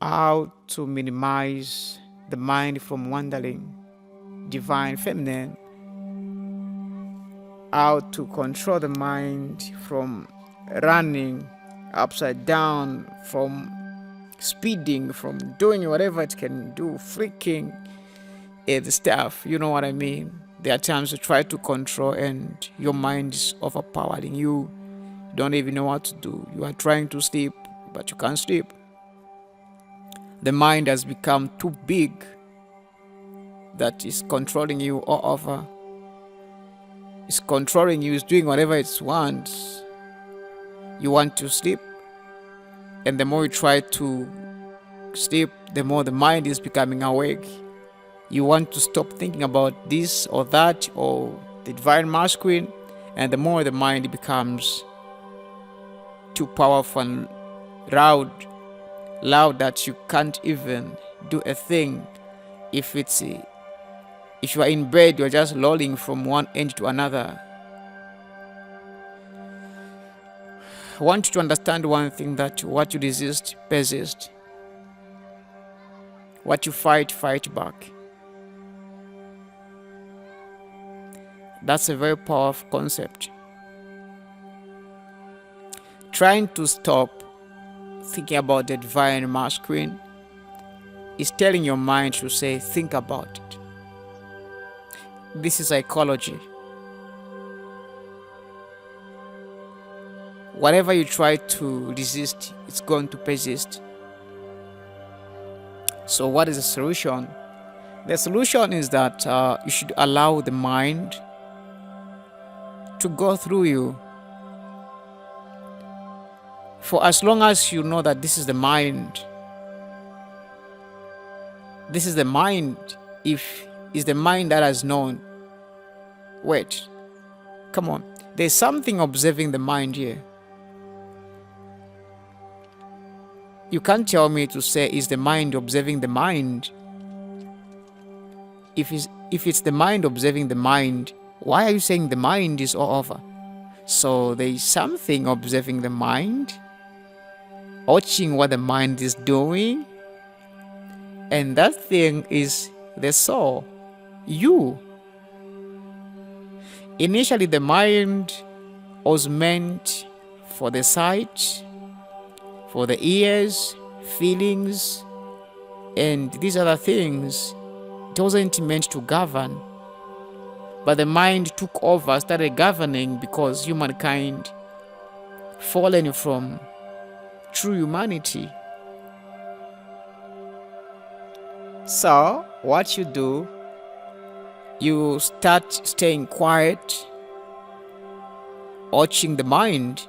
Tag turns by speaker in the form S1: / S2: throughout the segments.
S1: how to minimize the mind from wandering, divine feminine, how to control the mind from running upside down, from speeding, from doing whatever it can do, freaking the stuff. You know what I mean? There are times you try to control and your mind is overpowering you. You don't even know what to do. You are trying to sleep, but you can't sleep. The mind has become too big that is controlling you all over. It's controlling you, it's doing whatever it wants. You want to sleep, and the more you try to sleep, the more the mind is becoming awake. You want to stop thinking about this or that or the divine masculine, and the more the mind becomes too powerful and loud that you can't even do a thing. If you are in bed, you're just lolling from one end to another. I want you to understand one thing, that what you resist, persist. What you fight, fight back. That's a very powerful concept. Trying to stop thinking about the divine masculine is telling your mind to say, think about it. This is psychology. Whatever you try to resist, it's going to persist. So what is the solution? The solution is that you should allow the mind to go through you. For as long as you know that this is the mind, if it's the mind that has known. Wait, come on. There's something observing the mind here. You can't tell me to say, is the mind observing the mind? If it's the mind observing the mind, why are you saying the mind is all over? So there is something observing the mind, watching what the mind is doing, and that thing is the soul, you. Initially, the mind was meant for the sight, for the ears, feelings, and these other things. It wasn't meant to govern. But the mind took over, started governing, because humankind fallen from true humanity. So, what you do, you start staying quiet, watching the mind.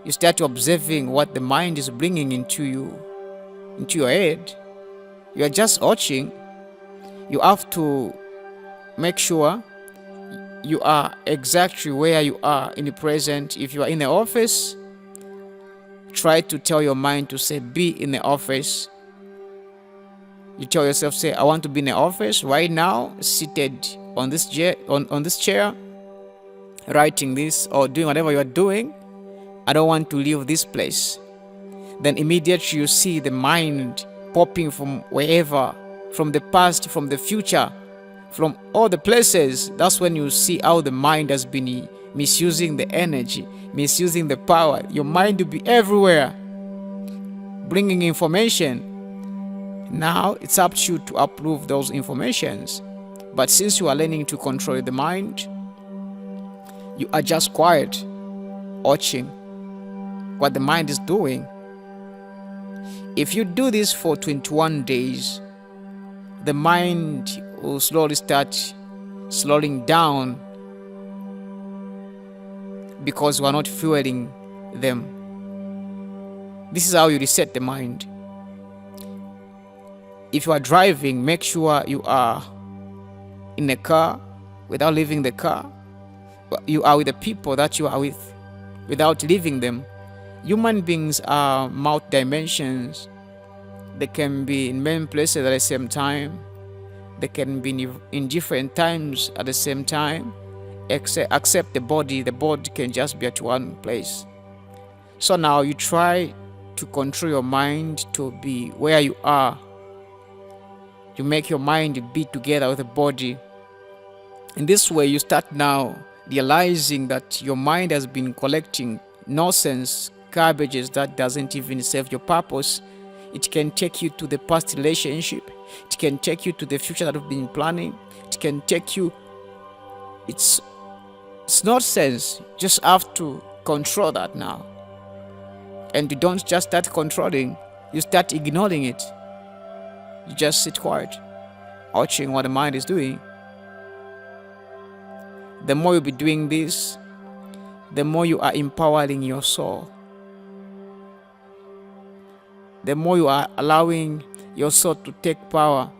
S1: You start observing what the mind is bringing into you, into your head. You are just watching. You have to make sure you are exactly where you are in the present. If you are in the office, try to tell your mind to say, be in the office. You tell yourself, say, I want to be in the office right now, seated on this chair, writing this or doing whatever you are doing. I don't want to leave this place. Then immediately you see the mind popping from wherever, from the past, from the future, from all the places. That's when you see how the mind has been misusing the energy, misusing the power. Your mind will be everywhere, bringing information. Now it's up to you to approve those informations. But since you are learning to control the mind, you are just quiet, watching what the mind is doing. If you do this for 21 days, the mind will slowly start slowing down, because we are not fueling them. This is how you reset the mind. If you are driving, make sure you are in a car without leaving the car. You are with the people that you are with without leaving them. Human beings are multi-dimensions. They can be in many places at the same time. They can be in different times at the same time. Except the body can just be at one place. So now you try to control your mind to be where you are. You make your mind beat together with the body. In this way, you start now realizing that your mind has been collecting nonsense, garbages that doesn't even serve your purpose. It can take you to the past relationship. It can take you to the future that you've been planning. It can take you. It's nonsense. You just have to control that now. And you don't just start controlling, you start ignoring it. You just sit quiet, watching what the mind is doing. The more you be doing this, the more you are empowering your soul. The more you are allowing your soul to take power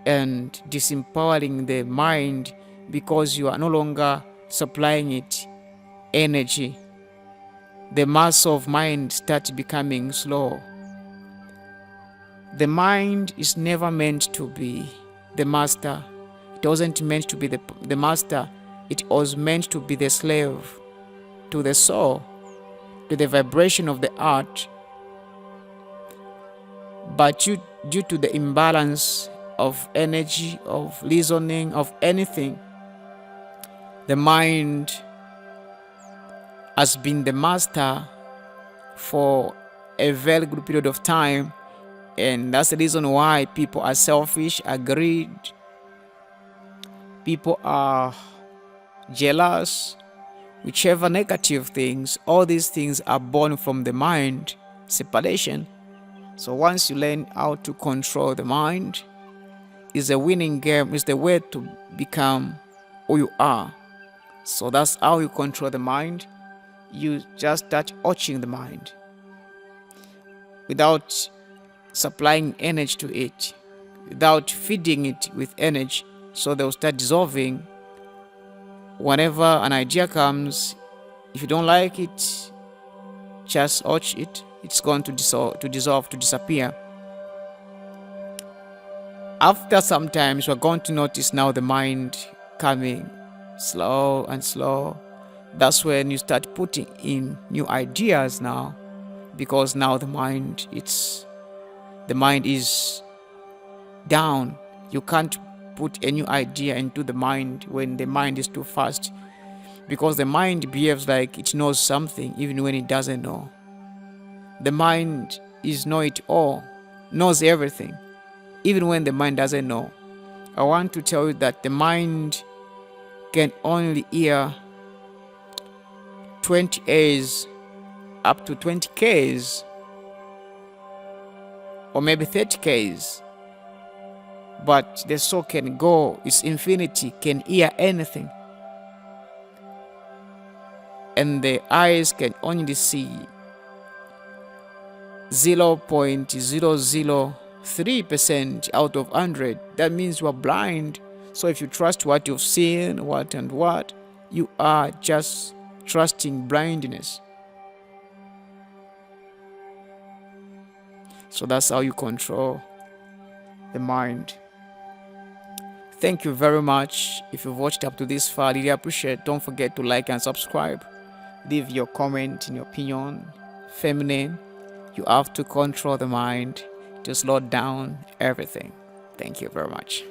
S1: and disempowering the mind, because you are no longer supplying it energy. The mass of mind starts becoming slow. The mind is never meant to be the master. It wasn't meant to be the master. It was meant to be the slave to the soul, to the vibration of the heart. But due to the imbalance of energy, of reasoning, of anything, the mind has been the master for a very good period of time. And that's the reason why people are selfish, are greedy, people are jealous, whichever negative things. All these things are born from the mind separation. So once you learn how to control the mind, it's a winning game. It's the way to become who you are. So that's how you control the mind. You just start watching the mind without supplying energy to it, without feeding it with energy. So they'll start dissolving. Whenever an idea comes, if you don't like it, just watch it. It's going to dissolve, to disappear. After some time, we're going to notice now the mind coming slow and slow. That's when you start putting in new ideas now, because now the mind is down. You can't put a new idea into the mind when the mind is too fast, because the mind behaves like it knows something even when it doesn't know. The mind is know-it-all, knows everything, even when the mind doesn't know. I want to tell you that the mind can only hear 20 A's up to 20 K's, or maybe 30 K's. But the soul can go, its infinity, can hear anything. And the eyes can only see 0.003% out of 100. That means you are blind. So if you trust what you've seen, what, you are just trusting blindness. So that's how you control the mind. Thank you very much. If you've watched up to this far, I really appreciate it. Don't forget to like and subscribe. Leave your comment and your opinion. Feminine, you have to control the mind to slow down everything. Thank you very much.